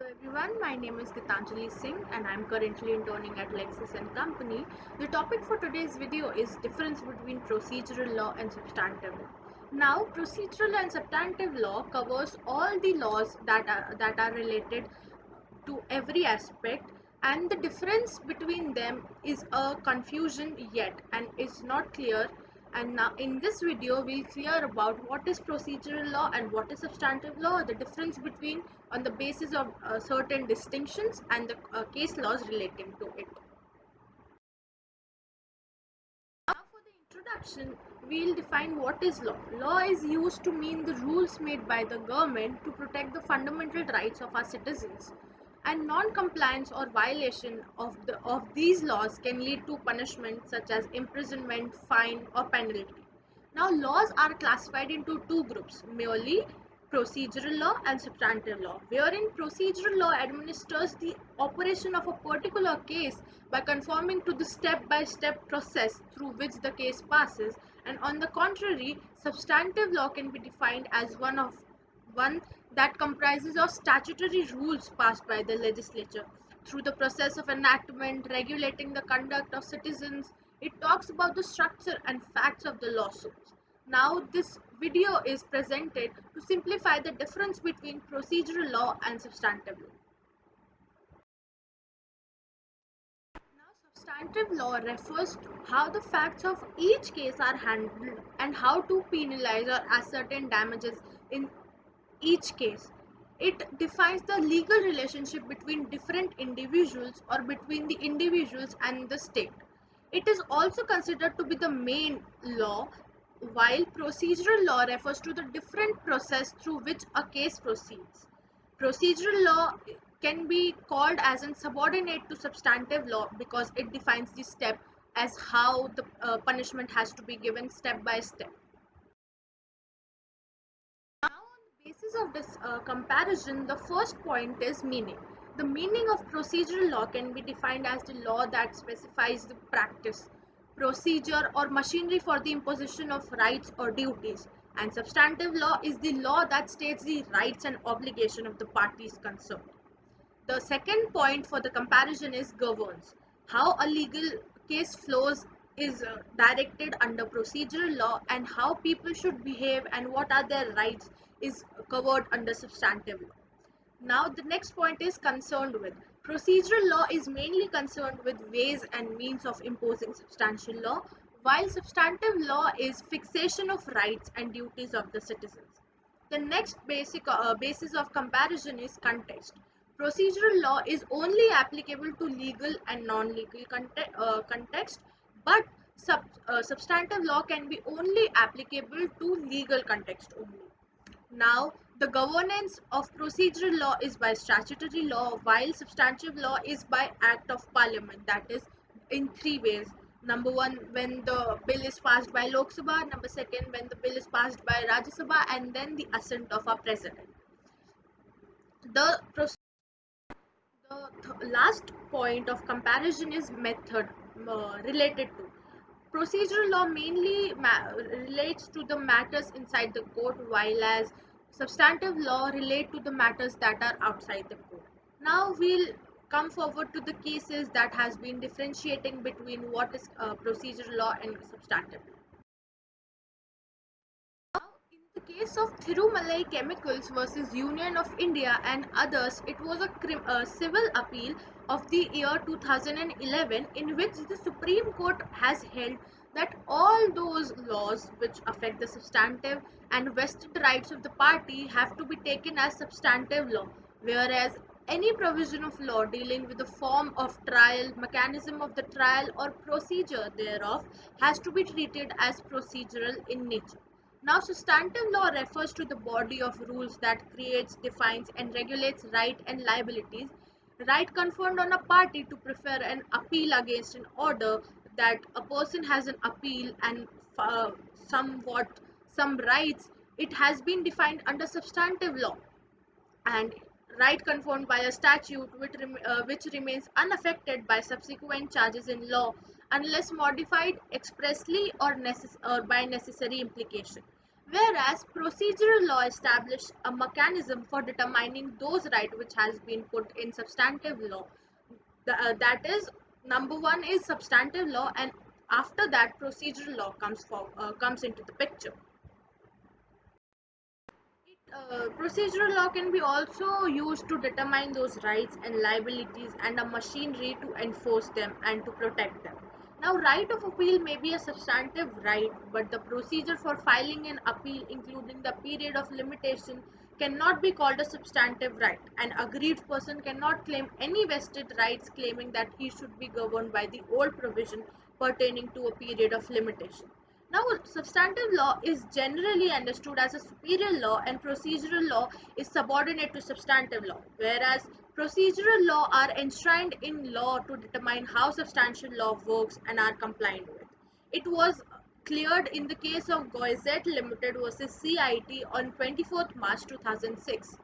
everyone, my name is Gitanjali Singh and I am currently interning at Lexis and Company. The topic for today's video is difference between procedural law and substantive law. Now, procedural and substantive law covers all the laws that are related to every aspect, and the difference between them is a confusion yet and is not clear. And now in this video we'll clear about what is procedural law and what is substantive law, the difference between on the basis of certain distinctions and the case laws relating to it. Now for the introduction, we'll define what is law. Law is used to mean the rules made by the government to protect the fundamental rights of our citizens, and non-compliance or violation of these laws can lead to punishment such as imprisonment, fine or penalty. Now laws are classified into two groups, merely procedural law and substantive law, wherein procedural law administers the operation of a particular case by conforming to the step-by-step process through which the case passes, and on the contrary, substantive law can be defined as one that comprises of statutory rules passed by the legislature through the process of enactment, regulating the conduct of citizens. It talks about the structure and facts of the lawsuits. Now, this video is presented to simplify the difference between procedural law and substantive law. Now, substantive law refers to how the facts of each case are handled and how to penalize or ascertain damages in each case. It defines the legal relationship between different individuals or between the individuals and the state. It is also considered to be the main law, while procedural law refers to the different process through which a case proceeds. Procedural law can be called as an subordinate to substantive law because it defines the step as how the punishment has to be given step by step. Now, on the basis of this comparison, the first point is meaning. The meaning of procedural law can be defined as the law that specifies the practice, procedure, or machinery for the imposition of rights or duties. And substantive law is the law that states the rights and obligation of the parties concerned. The second point for the comparison is governs. How a legal case flows is directed under procedural law, and how people should behave and what are their rights is covered under substantive law. Now the next point is concerned with. Procedural law is mainly concerned with ways and means of imposing substantial law, while substantive law is fixation of rights and duties of the citizens. The next basis of comparison is context. Procedural law is only applicable to legal and non-legal context, but substantive law can be only applicable to legal context only. Now, the governance of procedural law is by statutory law, while substantive law is by act of parliament, that is in three ways. Number one, when the bill is passed by Lok Sabha. Number second, when the bill is passed by Rajya Sabha, and then the assent of our president. The, last point of comparison is method related to. Procedural law mainly relates to the matters inside the court, while as substantive law relate to the matters that are outside the court. Now we'll come forward to the cases that has been differentiating between what is procedural law and substantive law. Now, in the case of Thirumalai Chemicals versus Union of India and others, it was a civil appeal of the year 2011 in which the Supreme Court has held that all those laws which affect the substantive and vested rights of the party have to be taken as substantive law, whereas any provision of law dealing with the form of trial, mechanism of the trial or procedure thereof has to be treated as procedural in nature. Now, substantive law refers to the body of rules that creates, defines, and regulates right and liabilities. Right conferred on a party to prefer an appeal against an order, that a person has an appeal and somewhat some rights. It has been defined under substantive law, and right confirmed by a statute which remains unaffected by subsequent charges in law unless modified expressly or by necessary implication. Whereas procedural law establishes a mechanism for determining those rights which has been put in substantive law. That is, number one is substantive law, and after that procedural law comes into the picture. Procedural law can be also used to determine those rights and liabilities and a machinery to enforce them and to protect them. Now, right of appeal may be a substantive right, but the procedure for filing an appeal, including the period of limitation, cannot be called a substantive right. An aggrieved person cannot claim any vested rights, claiming that he should be governed by the old provision pertaining to a period of limitation. Now, substantive law is generally understood as a superior law, and procedural law is subordinate to substantive law, whereas procedural law are enshrined in law to determine how substantial law works and are complied with. It was cleared in the case of Goisette Limited versus CIT on 24th March 2006.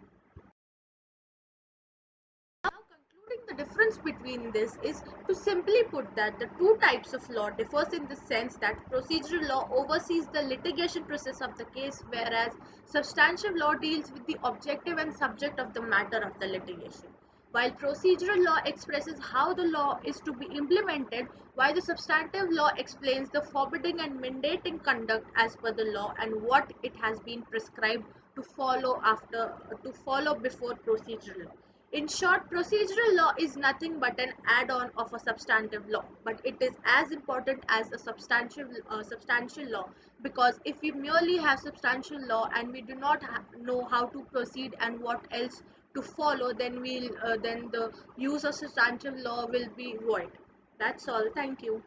Now, concluding the difference between this is to simply put that the two types of law differs in the sense that procedural law oversees the litigation process of the case, whereas substantive law deals with the objective and subject of the matter of the litigation. While procedural law expresses how the law is to be implemented, while the substantive law explains the forbidding and mandating conduct as per the law and what it has been prescribed to follow before procedural law. In short, procedural law is nothing but an add-on of a substantive law, but it is as important as a substantial law, because if we merely have substantial law and we do not know how to proceed and what else to follow, then the use of substantive law will be void. That's all. Thank you.